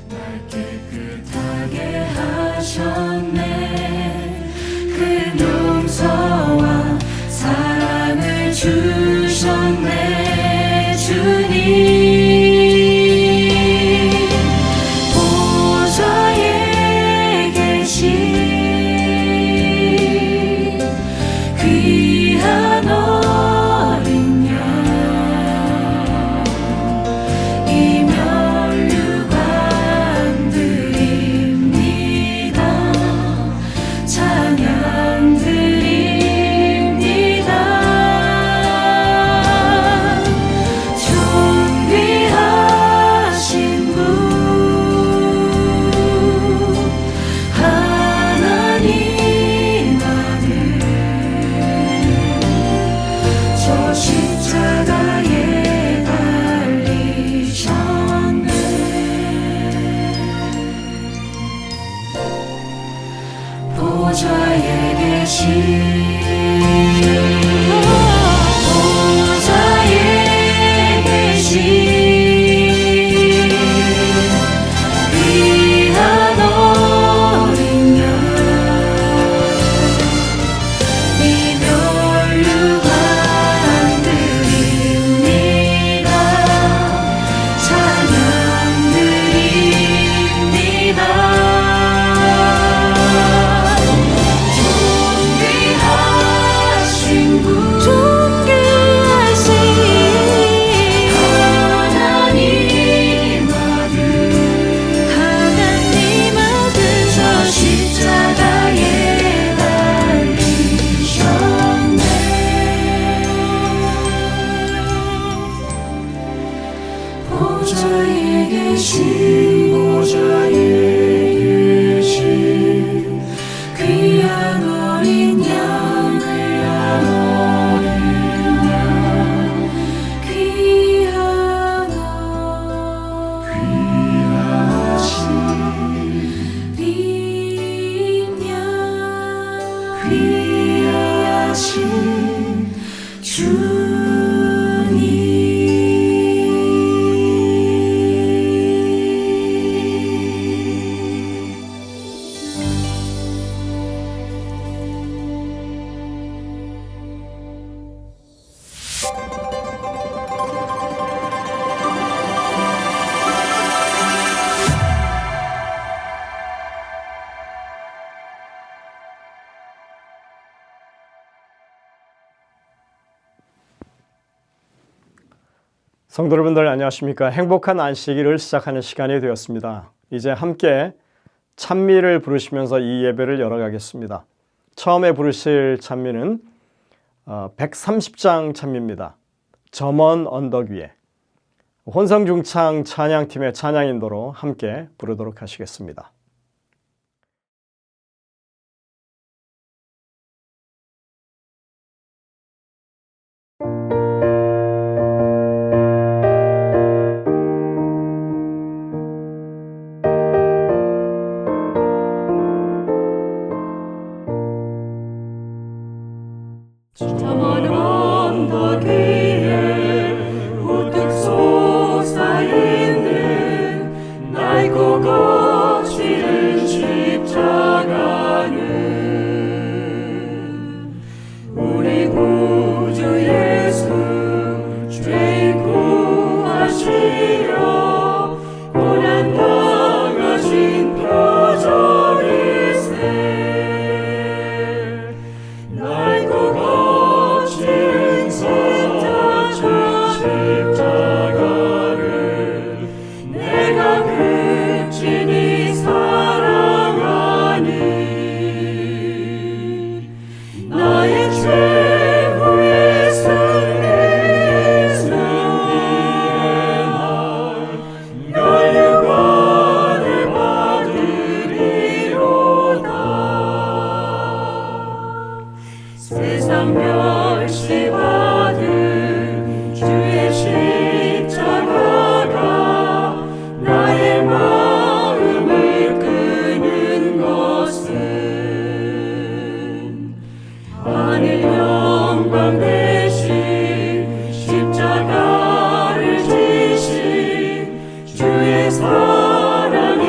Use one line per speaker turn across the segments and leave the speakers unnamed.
날 깨끗하게 하셨네. 그 용서와 사랑을 주셨네. 주님 보좌에 계신 귀한 어린 양, 이 면류관 드립니다. 찬양 드립니다. 존귀하신 분 하나님 아들, 저 십자가에 달리셨네. 보좌에 계신 보좌에 계신 귀한 어린 양, 이 면류관 드립니다. 찬양 드립니다. 존귀하신 분, 존귀하신 하나님 아들, 하나님 아들, 저 십자가에 달리셨네. 보좌에 계신 보좌에 계신 귀한 어린 양, 귀한 어린 양, 귀한 귀하신 빈 양, 귀하신 주님.
성도 여러분들 안녕하십니까? 행복한 안식일을 시작하는 시간이 되었습니다. 이제 함께 찬미를 부르시면서 이 예배를 열어가겠습니다. 처음에 부르실 찬미는 130장 찬미입니다. 저 먼 언덕 위에. 혼성중창 찬양팀의 찬양 인도로 함께 부르도록 하시겠습니다.
저 먼 언덕 위에 우뚝 솟아있는 낡고 거칠은 십자가는 우리 구주 예수 죄인 구하시려 고난 당하신 표적일세. 낡고 거친 십자가를 내가 극진히 사랑하니 나의 최후의 승리의 날 면류관을 받으리로다. 세상 멸시받은 주의 십자가가 나의 마음을 끄는 것은 하늘 영광 대신 십자가를 지신 주의 사랑이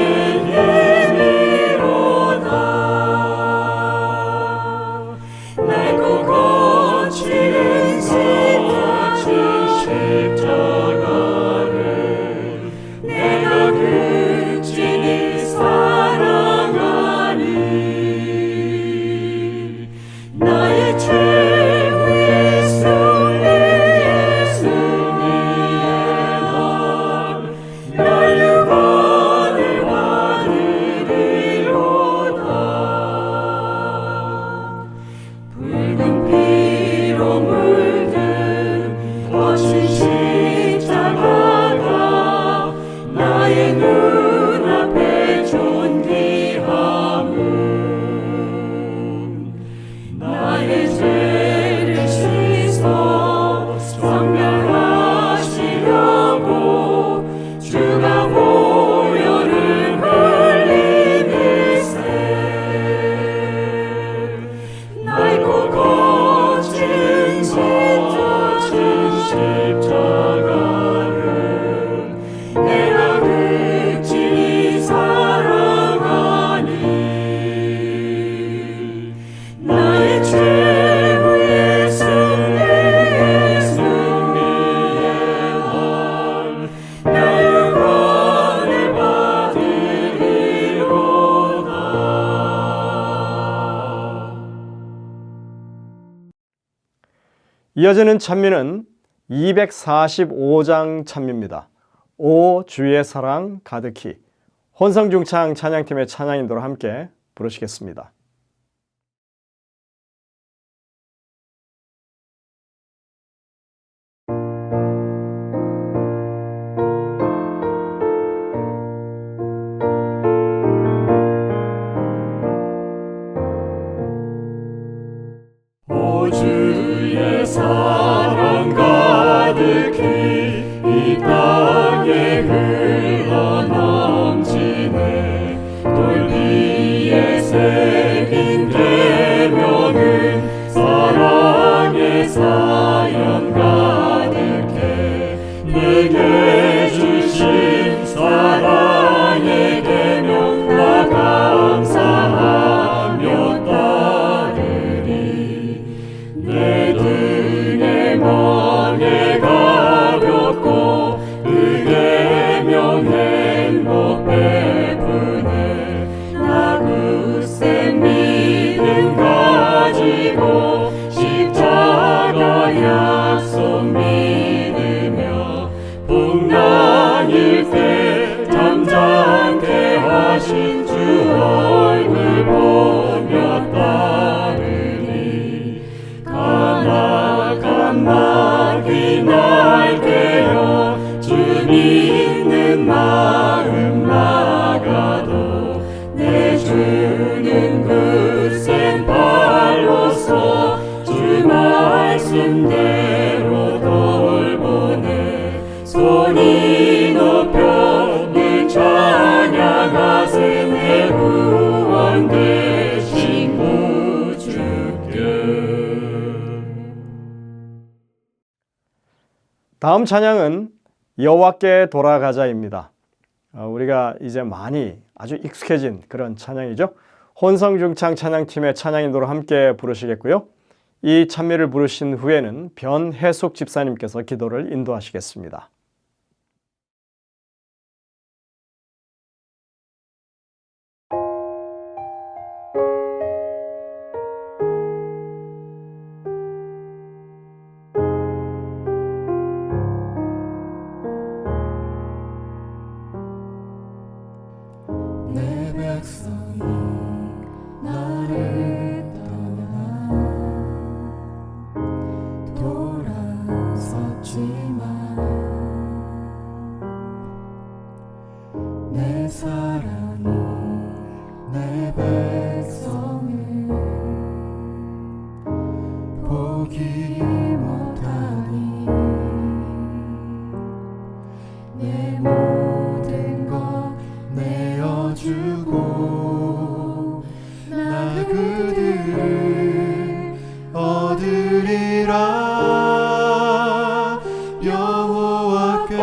나의 눈앞에 존귀함은 나의 죄를 씻어 성별하시려고 주가 보혈을 흘리니세 낡고 거친 십자가를 내가 극진히 사랑하니 나의 최후의 승리의 날 나 유언을 받으리로다.
이어지는 찬미는 245장 찬미입니다. 오 주의 사랑 가득히. 혼성중창 찬양팀의 찬양인도로 함께 부르시겠습니다.
오 주의 사랑 가득히 이 땅에 흘러넘치네 돌 위에 새긴 계명은 사랑의 사연 가득해 내게 주신 사랑의 계명 나 감사하며 따르리 내 등에 멍에 가볍고 그 계명 행복 베푸네 나 굳센 믿음 가지고 십자가 약속 믿으며 풍랑일 때 잠잠케 하신 주 얼굴 보며 따르리 까마귀 날 깨어 주 믿는 마음 막아도 내 주는 굳센 발로서 주 말씀대로 돌보네 손이 높여 늘 찬양하세 내 구원 되신 구주께.
다음 찬양은 여호와께 돌아가자입니다. 우리가 이제 많이 아주 익숙해진 그런 찬양이죠. 혼성중창 찬양팀의 찬양인도로 함께 부르시겠고요. 이 찬미를 부르신 후에는 변혜숙 집사님께서 기도를 인도하시겠습니다.
내 백성이 나를 떠나 돌아섰지만 내 사랑이 내 백성을 포기 못하니 내 모든 것 내어주고 나 그들을 얻으리라 여호와께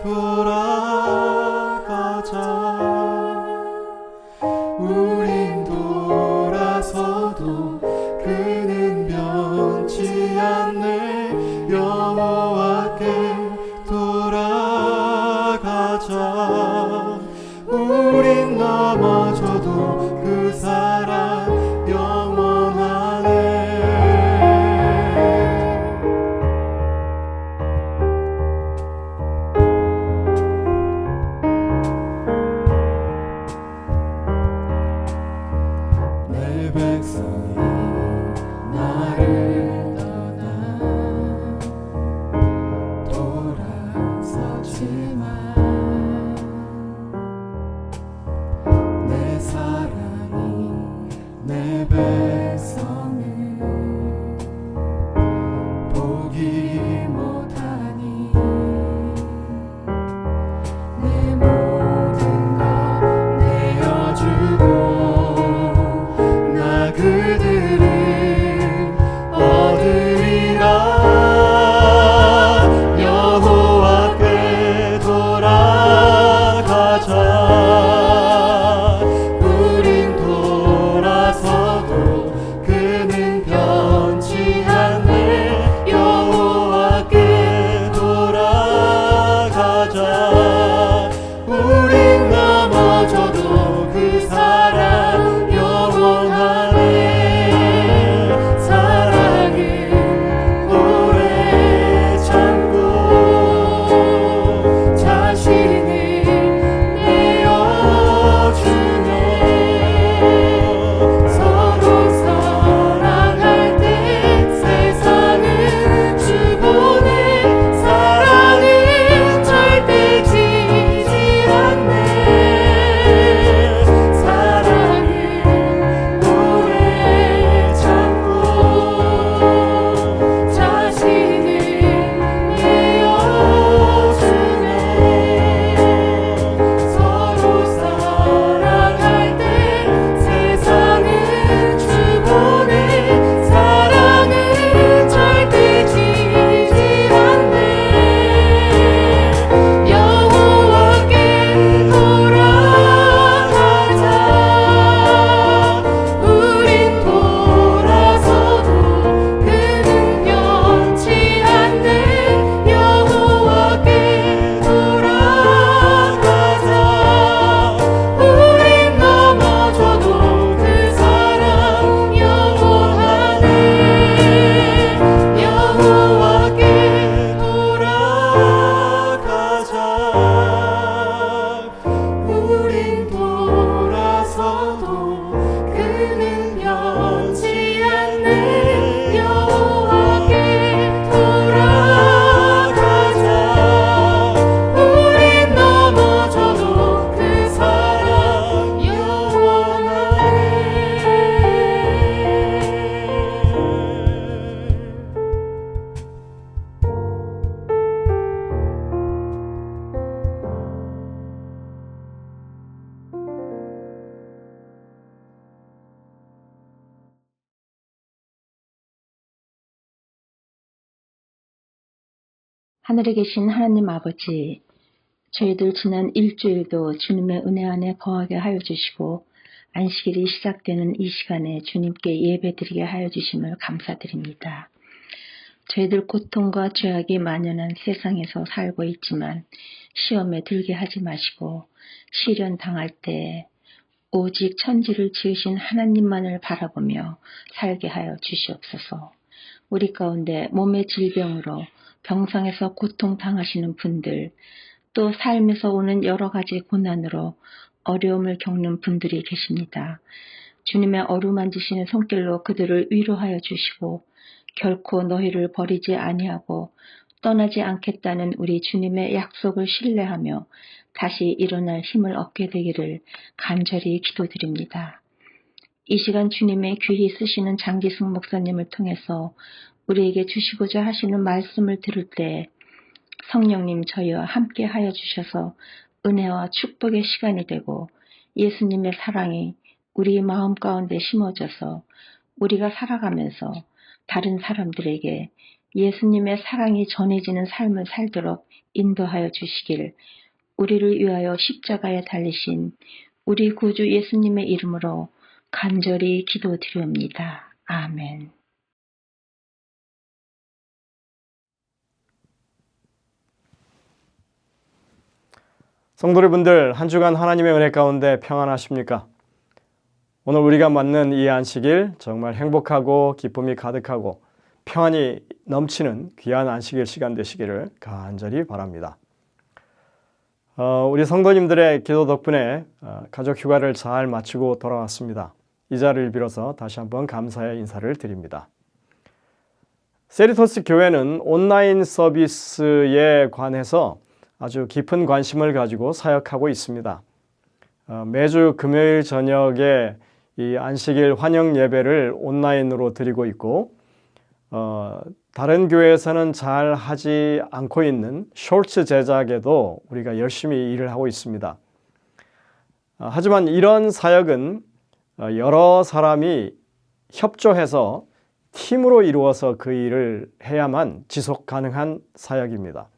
돌아가자 우린 돌아서도 그는 변치 않네 여호와께 돌아가자 우린 넘어져도 그 사랑 영원하네 내 백성이 나를 떠나 돌아섰지만
하늘에 계신 하나님 아버지, 저희들 지난 일주일도 주님의 은혜 안에 거하게 하여 주시고 안식일이 시작되는 이 시간에 주님께 예배드리게 하여 주심을 감사드립니다. 저희들 고통과 죄악이 만연한 세상에서 살고 있지만 시험에 들게 하지 마시고 시련 당할 때 오직 천지를 지으신 하나님만을 바라보며 살게 하여 주시옵소서. 우리 가운데 몸의 질병으로 병상에서 고통당하시는 분들, 또 삶에서 오는 여러 가지 고난으로 어려움을 겪는 분들이 계십니다. 주님의 어루만지시는 손길로 그들을 위로하여 주시고 결코 너희를 버리지 아니하고 떠나지 않겠다는 우리 주님의 약속을 신뢰하며 다시 일어날 힘을 얻게 되기를 간절히 기도드립니다. 이 시간 주님의 귀히 쓰시는 장기승 목사님을 통해서 우리에게 주시고자 하시는 말씀을 들을 때 성령님 저희와 함께 하여 주셔서 은혜와 축복의 시간이 되고 예수님의 사랑이 우리 마음 가운데 심어져서 우리가 살아가면서 다른 사람들에게 예수님의 사랑이 전해지는 삶을 살도록 인도하여 주시길 우리를 위하여 십자가에 달리신 우리 구주 예수님의 이름으로 간절히 기도드립니다. 아멘.
성도 여러분들, 한 주간 하나님의 은혜 가운데 평안하십니까? 오늘 우리가 맞는 이 안식일 정말 행복하고 기쁨이 가득하고 평안이 넘치는 귀한 안식일 시간 되시기를 간절히 바랍니다. 우리 성도님들의 기도 덕분에 가족 휴가를 잘 마치고 돌아왔습니다. 이 자리를 빌어서 다시 한번 감사의 인사를 드립니다. 세리토스 교회는 온라인 서비스에 관해서 아주 깊은 관심을 가지고 사역하고 있습니다. 매주 금요일 저녁에 이 안식일 환영 예배를 온라인으로 드리고 있고 다른 교회에서는 잘 하지 않고 있는 쇼츠 제작에도 우리가 열심히 일을 하고 있습니다. 하지만 이런 사역은 여러 사람이 협조해서 팀으로 이루어서 그 일을 해야만 지속 가능한 사역입니다.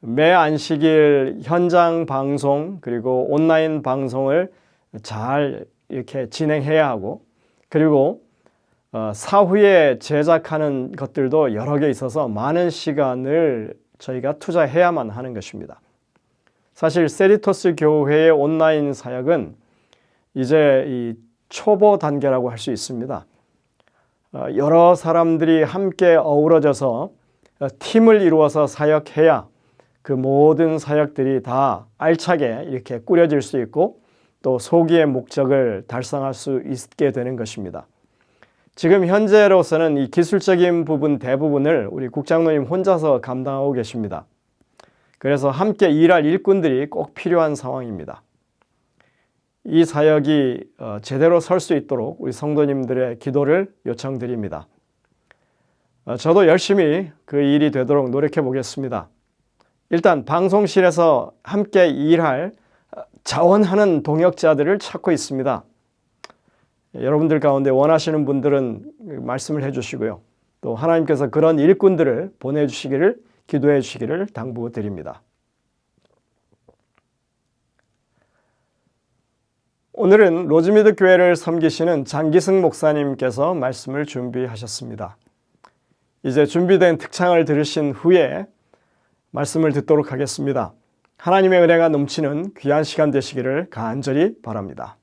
매 안식일 현장 방송 그리고 온라인 방송을 잘 이렇게 진행해야 하고 그리고 사후에 제작하는 것들도 여러 개 있어서 많은 시간을 저희가 투자해야만 하는 것입니다. 사실 세리토스 교회의 온라인 사역은 이제 이 초보 단계라고 할 수 있습니다. 여러 사람들이 함께 어우러져서 팀을 이루어서 사역해야 그 모든 사역들이 다 알차게 이렇게 꾸려질 수 있고 또 소기의 목적을 달성할 수 있게 되는 것입니다. 지금 현재로서는 이 기술적인 부분 대부분을 우리 국장로님 혼자서 감당하고 계십니다. 그래서 함께 일할 일꾼들이 꼭 필요한 상황입니다. 이 사역이 제대로 설 수 있도록 우리 성도님들의 기도를 요청드립니다. 저도 열심히 그 일이 되도록 노력해 보겠습니다. 일단 방송실에서 함께 일할 자원하는 동역자들을 찾고 있습니다. 여러분들 가운데 원하시는 분들은 말씀을 해주시고요. 또 하나님께서 그런 일꾼들을 보내주시기를 기도해 주시기를 당부드립니다. 오늘은 로즈미드 교회를 섬기시는 장기승 목사님께서 말씀을 준비하셨습니다. 이제 준비된 특창을 들으신 후에 말씀을 듣도록 하겠습니다. 하나님의 은혜가 넘치는 귀한 시간 되시기를 간절히 바랍니다.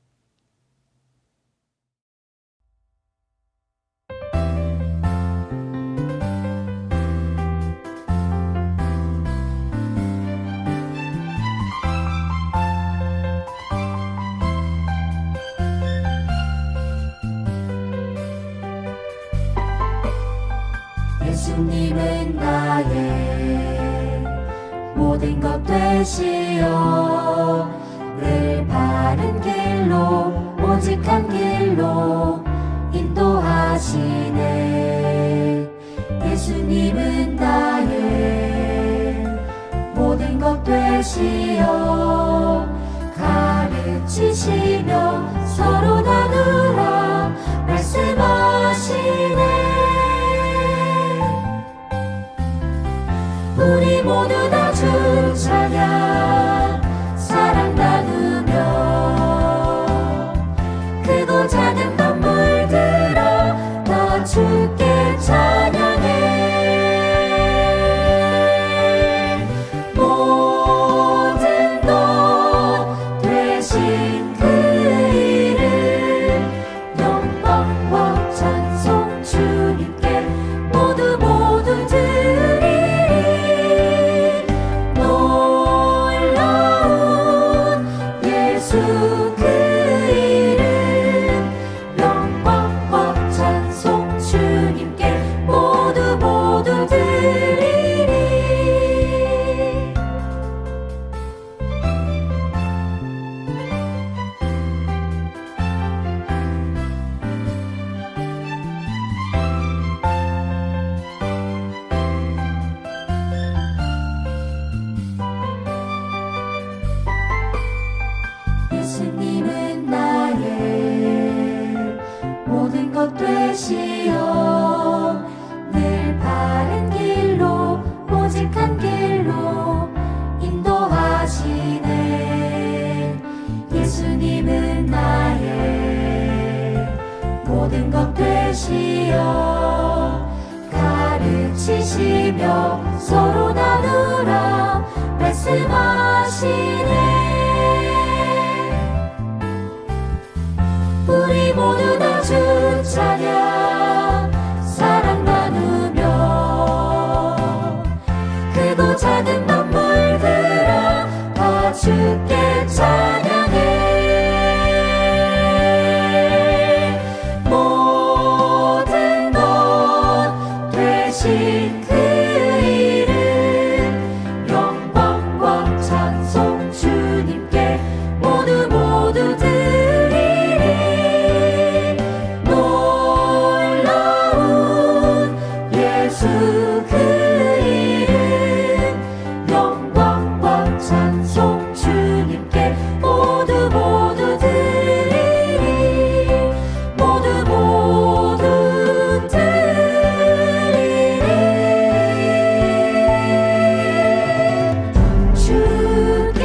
예수님은 나의 모든 것 되시어 늘 바른 길로 오직 한 길로 인도하시네. 예수님은 나의 모든 것 되시어 가르치시며 서로 나누라 말씀하시네. 모두 다 주 찬양 사랑 나누며 크고 작은 만물들아 다 주께 찬양해. 모든 것 되신 그 이름 영광과 찬송 주님께 모두 드리리. 놀라운 예수 그 이름 영광과 찬송 주님께 모두 드리리. 예수님은 나의 모든 것 되시어 늘 바른 길로 오직 한 길로 인도하시네. 예수님은 나의 모든 것 되시어 가르치시며 서로 나누라 말씀하시네. 우리 모두 다 주 찬양 사랑 나누며 크고 작은 만물들아 다 주께 찬양해. 모든 것 되신 그 이름 영광과 찬송 주님께 모두 드리리. 놀라운 예수 그 이름 영광과 찬송 주님께 모두 드리리. 모두 드리리. 주께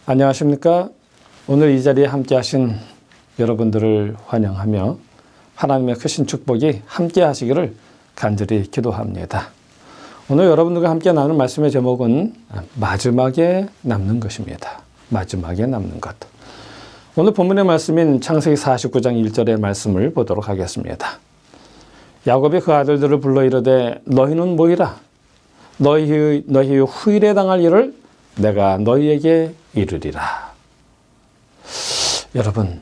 안녕하십니까? 오늘 이 자리에 함께 하신 여러분들을 환영하며 하나님의 크신 축복이 함께 하시기를 간절히 기도합니다. 오늘 여러분들과 함께 나눈 말씀의 제목은 마지막에 남는 것입니다. 마지막에 남는 것. 오늘 본문의 말씀인 창세기 49장 1절의 말씀을 보도록 하겠습니다. 야곱이 그 아들들을 불러 이르되 너희는 모이라. 너희 후일에 당할 일을 내가 너희에게 이르리라. 여러분,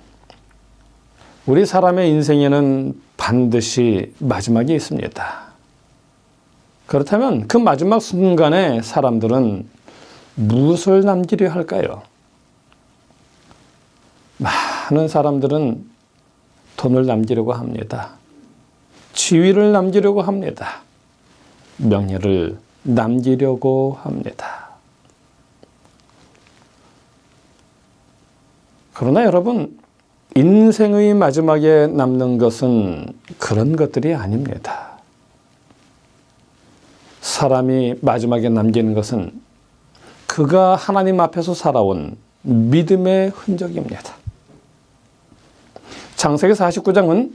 우리 사람의 인생에는 반드시 마지막이 있습니다. 그렇다면 그 마지막 순간에 사람들은 무엇을 남기려 할까요? 많은 사람들은 돈을 남기려고 합니다. 지위를 남기려고 합니다. 명예를 남기려고 합니다. 그러나 여러분, 인생의 마지막에 남는 것은 그런 것들이 아닙니다. 사람이 마지막에 남기는 것은 그가 하나님 앞에서 살아온 믿음의 흔적입니다. 창세기 49장은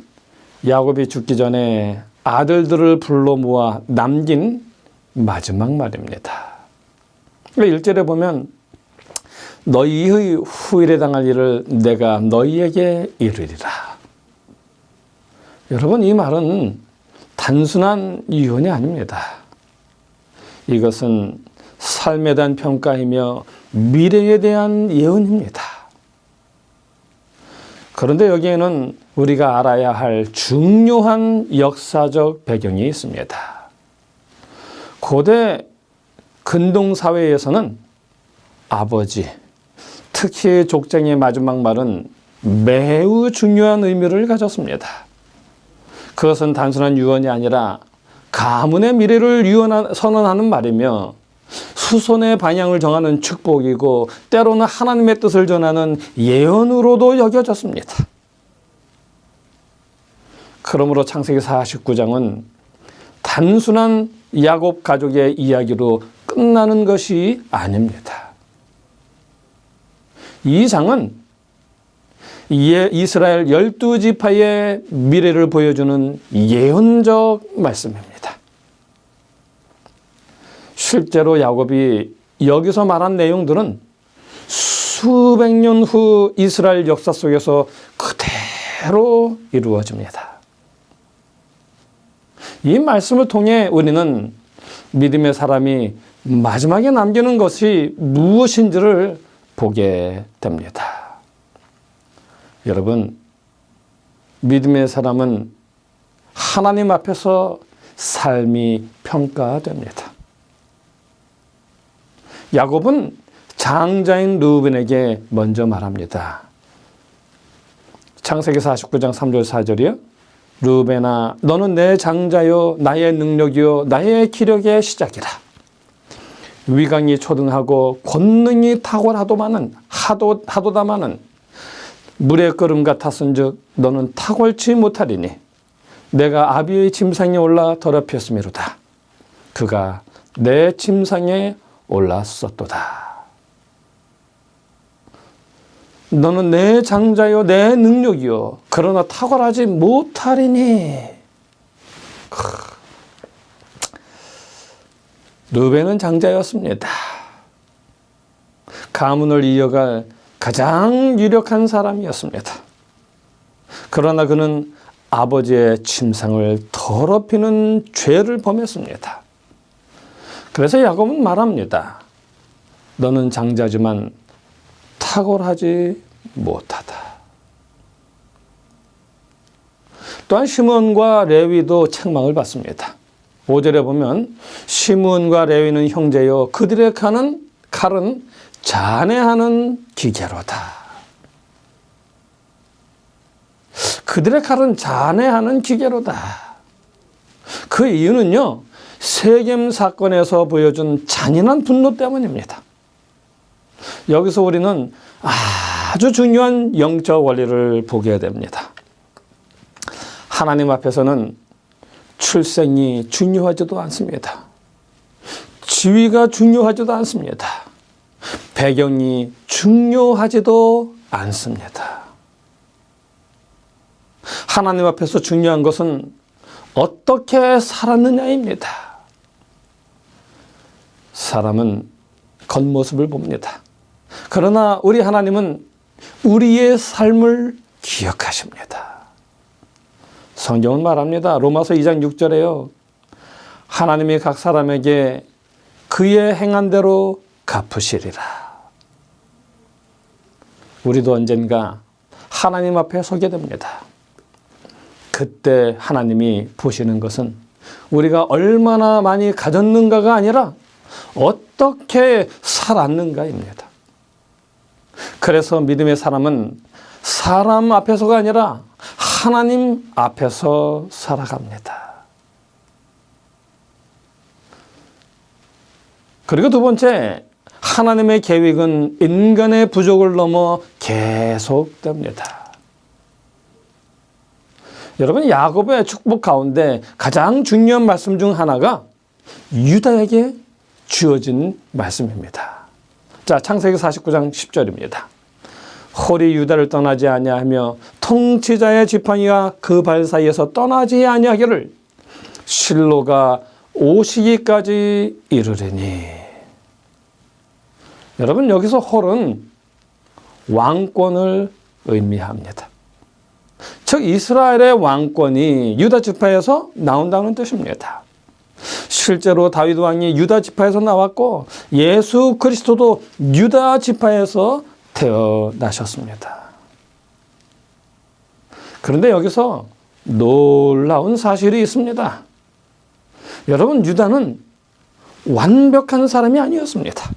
야곱이 죽기 전에 아들들을 불러 모아 남긴 마지막 말입니다. 1절에 보면 너희의 후일에 당할 일을 내가 너희에게 이르리라. 여러분, 이 말은 단순한 유언이 아닙니다. 이것은 삶에 대한 평가이며 미래에 대한 예언입니다. 그런데 여기에는 우리가 알아야 할 중요한 역사적 배경이 있습니다. 고대 근동사회에서는 아버지, 특히 족장의 마지막 말은 매우 중요한 의미를 가졌습니다. 그것은 단순한 유언이 아니라 가문의 미래를 선언하는 말이며 후손의 방향을 정하는 축복이고 때로는 하나님의 뜻을 전하는 예언으로도 여겨졌습니다. 그러므로 창세기 49장은 단순한 야곱 가족의 이야기로 끝나는 것이 아닙니다. 이 장은 이스라엘 12지파의 미래를 보여주는 예언적 말씀입니다. 실제로 야곱이 여기서 말한 내용들은 수백 년 후 이스라엘 역사 속에서 그대로 이루어집니다. 이 말씀을 통해 우리는 믿음의 사람이 마지막에 남기는 것이 무엇인지를 보게 됩니다. 여러분, 믿음의 사람은 하나님 앞에서 삶이 평가됩니다. 야곱은 장자인 르우벤에게 먼저 말합니다. 창세기 49장 3절 4절이요. 르우벤아, 너는 내 장자요, 나의 능력이요, 나의 기력의 시작이라. 위강이 초등하고 권능이 탁월하도다마는 물의 끓음 같았은즉 너는 탁월치 못하리니 내가 아비의 침상에 올라 더럽혔음이로다. 그가 내 침상에 올랐었도다. 너는 내 장자요 내 능력이요 그러나 탁월하지 못하리니. 르우벤은 장자였습니다. 가문을 이어갈 가장 유력한 사람이었습니다. 그러나 그는 아버지의 침상을 더럽히는 죄를 범했습니다. 그래서 야곱은 말합니다. 너는 장자지만 탁월하지 못하다. 또한 시므온과 레위도 책망을 받습니다. 5절에 보면 시므온과 레위는 형제요 그들의 칼은 잔해하는 기계로다. 그들의 칼은 잔해하는 기계로다. 그 이유는요, 세겜 사건에서 보여준 잔인한 분노 때문입니다. 여기서 우리는 아주 중요한 영적 원리를 보게 됩니다. 하나님 앞에서는 출생이 중요하지도 않습니다. 지위가 중요하지도 않습니다. 배경이 중요하지도 않습니다. 하나님 앞에서 중요한 것은 어떻게 살았느냐입니다. 사람은 겉모습을 봅니다. 그러나 우리 하나님은 우리의 삶을 기억하십니다. 성경은 말합니다. 로마서 2장 6절에요. 하나님이 각 사람에게 그의 행한 대로 갚으시리라. 우리도 언젠가 하나님 앞에 서게 됩니다. 그때 하나님이 보시는 것은 우리가 얼마나 많이 가졌는가가 아니라 어떻게 살았는가입니다. 그래서 믿음의 사람은 사람 앞에서가 아니라 하나님 앞에서 살아갑니다. 그리고 두 번째, 하나님의 계획은 인간의 부족을 넘어 계속됩니다. 여러분, 야곱의 축복 가운데 가장 중요한 말씀 중 하나가 유다에게 주어진 말씀입니다. 자, 창세기 49장 10절입니다. 홀이 유다를 떠나지 아니하며 통치자의 지팡이가 그 발 사이에서 떠나지 아니하기를 실로가 오시기까지 이르리니. 여러분, 여기서 홀은 왕권을 의미합니다. 즉 이스라엘의 왕권이 유다 지파에서 나온다는 뜻입니다. 실제로 다윗 왕이 유다 지파에서 나왔고 예수 그리스도도 유다 지파에서 태어나셨습니다. 그런데 여기서 놀라운 사실이 있습니다. 여러분, 유다는 완벽한 사람이 아니었습니다.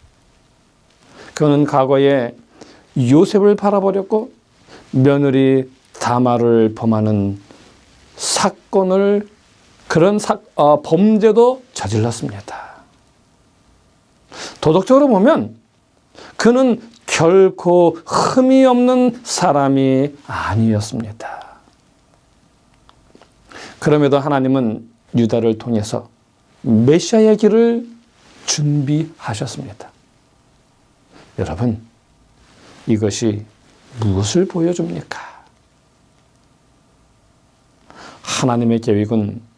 그는 과거에 요셉을 팔아버렸고 며느리 다말을 범하는 사건을 그런 범죄도 저질렀습니다. 도덕적으로 보면 그는 결코 흠이 없는 사람이 아니었습니다. 그럼에도 하나님은 유다를 통해서 메시아의 길을 준비하셨습니다. 여러분, 이것이 무엇을 보여줍니까? 하나님의 계획은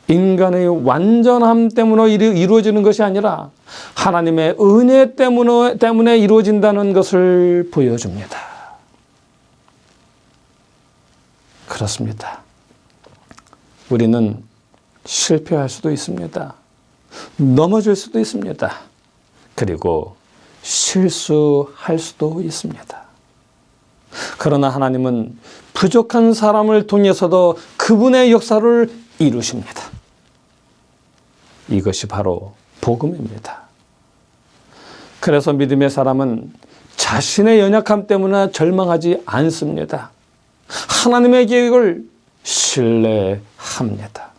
인간의 완전함 때문에 이루어지는 것이 아니라 하나님의 은혜 때문에 이루어진다는 것을 보여줍니다. 그렇습니다. 우리는 실패할 수도 있습니다. 넘어질 수도 있습니다. 그리고 실수할 수도 있습니다. 그러나 하나님은 부족한 사람을 통해서도 그분의 역사를 이루십니다. 이것이 바로 복음입니다. 그래서 믿음의 사람은 자신의 연약함 때문에 절망하지 않습니다. 하나님의 계획을 신뢰합니다.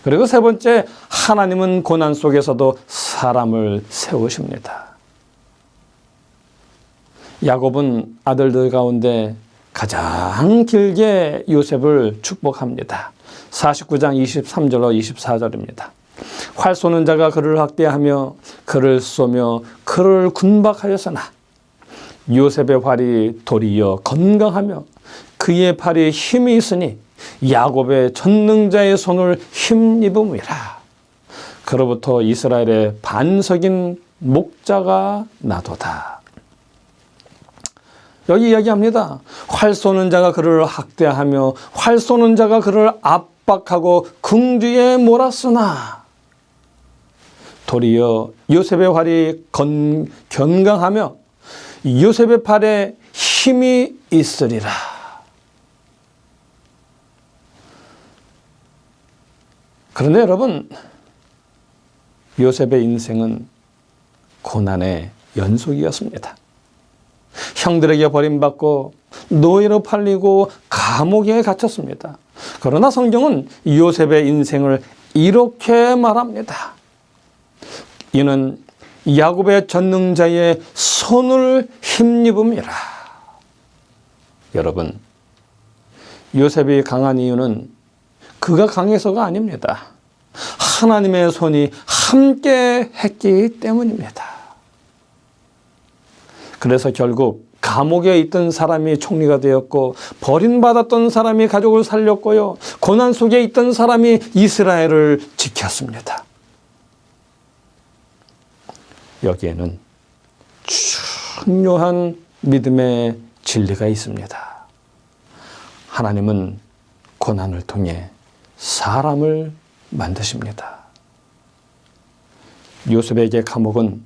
그리고 세 번째, 하나님은 고난 속에서도 사람을 세우십니다. 야곱은 아들들 가운데 가장 길게 요셉을 축복합니다. 49장 23절로 24절입니다. 활 쏘는 자가 그를 학대하며 그를 쏘며 그를 군박하였으나 요셉의 활이 도리어 건강하며 그의 팔에 힘이 있으니 야곱의 전능자의 손을 힘입음이라. 그로부터 이스라엘의 반석인 목자가 나도다. 여기 이야기합니다. 활 쏘는 자가 그를 학대하며 활 쏘는 자가 그를 압박하고 궁지에 몰았으나 도리어 요셉의 활이 건강하며 요셉의 팔에 힘이 있으리라. 그런데 여러분, 요셉의 인생은 고난의 연속이었습니다. 형들에게 버림받고 노예로 팔리고 감옥에 갇혔습니다. 그러나 성경은 요셉의 인생을 이렇게 말합니다. 이는 야곱의 전능자의 손을 힘입음이라. 여러분, 요셉이 강한 이유는 그가 강해서가 아닙니다. 하나님의 손이 함께 했기 때문입니다. 그래서 결국 감옥에 있던 사람이 총리가 되었고 버림받았던 사람이 가족을 살렸고요. 고난 속에 있던 사람이 이스라엘을 지켰습니다. 여기에는 중요한 믿음의 진리가 있습니다. 하나님은 고난을 통해 사람을 만드십니다. 요셉에게 감옥은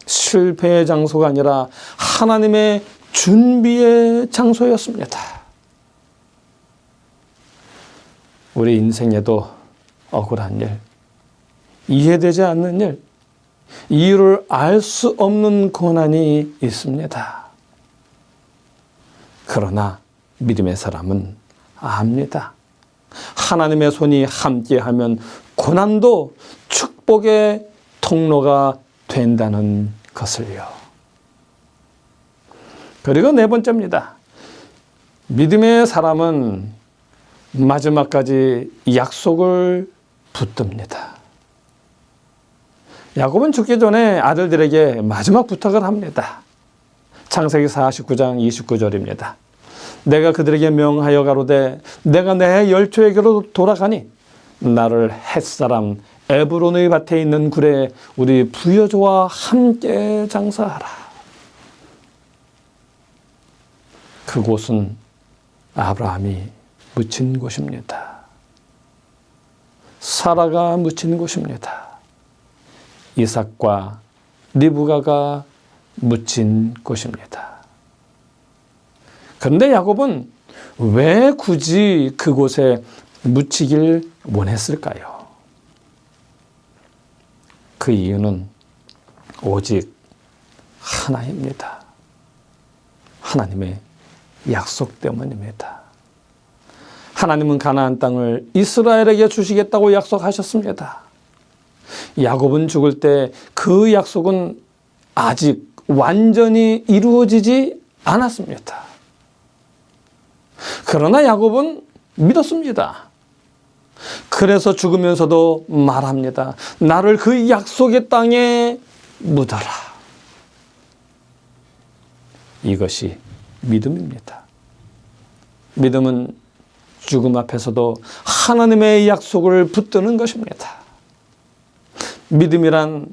실패의 장소가 아니라 하나님의 준비의 장소였습니다. 우리 인생에도 억울한 일, 이해되지 않는 일, 이유를 알 수 없는 고난이 있습니다. 그러나 믿음의 사람은 압니다. 하나님의 손이 함께하면 고난도 축복의 통로가 된다는 것을요. 그리고 네 번째입니다. 믿음의 사람은 마지막까지 약속을 붙듭니다. 야곱은 죽기 전에 아들들에게 마지막 부탁을 합니다. 창세기 49장 29절입니다. 내가 그들에게 명하여 가로되 내가 내 열조에게로 돌아가니 나를 햇사람 에브론의 밭에 있는 굴에 우리 부여조와 함께 장사하라. 그곳은 아브라함이 묻힌 곳입니다. 사라가 묻힌 곳입니다. 이삭과 리브가가 묻힌 곳입니다. 그런데 야곱은 왜 굳이 그곳에 묻히길 원했을까요? 그 이유는 오직 하나입니다. 하나님의 약속 때문입니다. 하나님은 가나안 땅을 이스라엘에게 주시겠다고 약속하셨습니다. 야곱은 죽을 때 그 약속은 아직 완전히 이루어지지 않았습니다. 그러나 야곱은 믿었습니다. 그래서 죽으면서도 말합니다. 나를 그 약속의 땅에 묻어라. 이것이 믿음입니다. 믿음은 죽음 앞에서도 하나님의 약속을 붙드는 것입니다. 믿음이란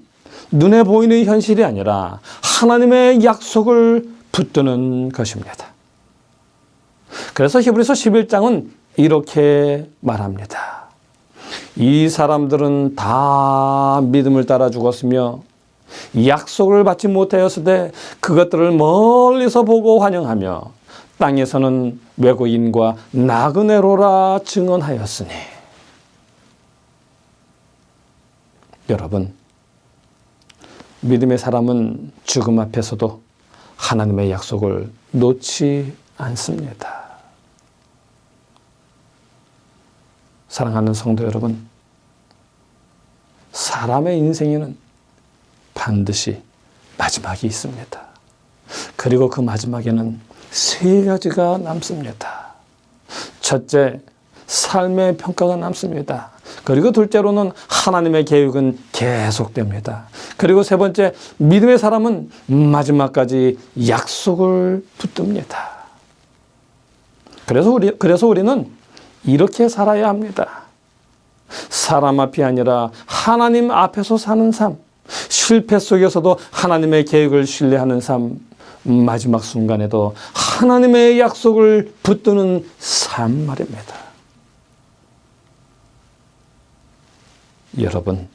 눈에 보이는 현실이 아니라 하나님의 약속을 붙드는 것입니다. 그래서 히브리서 11장은 이렇게 말합니다. 이 사람들은 다 믿음을 따라 죽었으며 약속을 받지 못하였으되 그것들을 멀리서 보고 환영하며 땅에서는 외고인과 나그네로라 증언하였으니. 여러분, 믿음의 사람은 죽음 앞에서도 하나님의 약속을 놓지 않습니다. 사랑하는 성도 여러분, 사람의 인생에는 반드시 마지막이 있습니다. 그리고 그 마지막에는 세 가지가 남습니다. 첫째, 삶의 평가가 남습니다. 그리고 둘째로는 하나님의 계획은 계속됩니다. 그리고 세 번째, 믿음의 사람은 마지막까지 약속을 붙듭니다. 그래서 우리는 이렇게 살아야 합니다. 사람 앞이 아니라 하나님 앞에서 사는 삶, 실패 속에서도 하나님의 계획을 신뢰하는 삶, 마지막 순간에도 하나님의 약속을 붙드는 삶 말입니다. 여러분,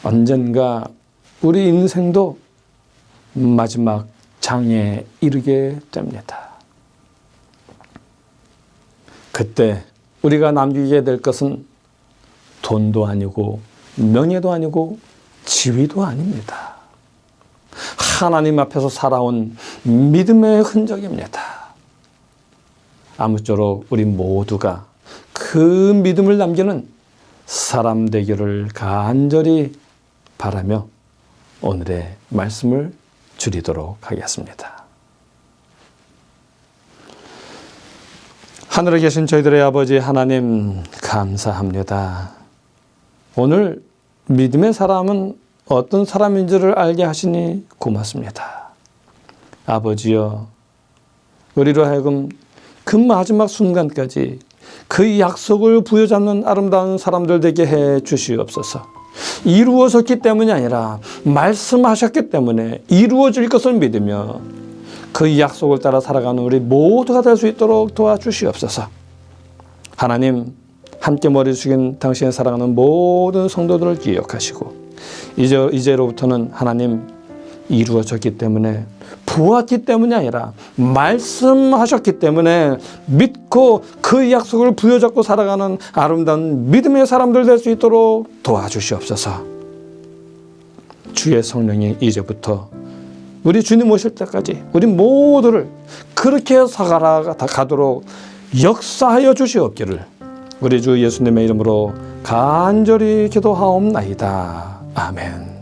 언젠가 우리 인생도 마지막 장에 이르게 됩니다. 그때 우리가 남기게 될 것은 돈도 아니고 명예도 아니고 지위도 아닙니다. 하나님 앞에서 살아온 믿음의 흔적입니다. 아무쪼록 우리 모두가 그 믿음을 남기는 사람 되기를 간절히 바라며 오늘의 말씀을 줄이도록 하겠습니다. 하늘에 계신 저희들의 아버지 하나님, 감사합니다. 오늘 믿음의 사람은 어떤 사람인지를 알게 하시니 고맙습니다. 아버지여, 우리로 하여금 그 마지막 순간까지 그 약속을 부여잡는 아름다운 사람들 되게 해 주시옵소서. 이루어졌기 때문이 아니라 말씀하셨기 때문에 이루어질 것을 믿으며 그 약속을 따라 살아가는 우리 모두가 될 수 있도록 도와주시옵소서. 하나님, 함께 머리 숙인 당신의 사랑하는 모든 성도들을 기억하시고 이제로부터는 하나님, 이루어졌기 때문에, 보았기 때문이 아니라 말씀하셨기 때문에 믿고 그 약속을 부여잡고 살아가는 아름다운 믿음의 사람들 될 수 있도록 도와주시옵소서. 주의 성령이 이제부터 우리 주님 오실 때까지 우리 모두를 그렇게 살아가도록 역사하여 주시옵기를 우리 주 예수님의 이름으로 간절히 기도하옵나이다. 아멘.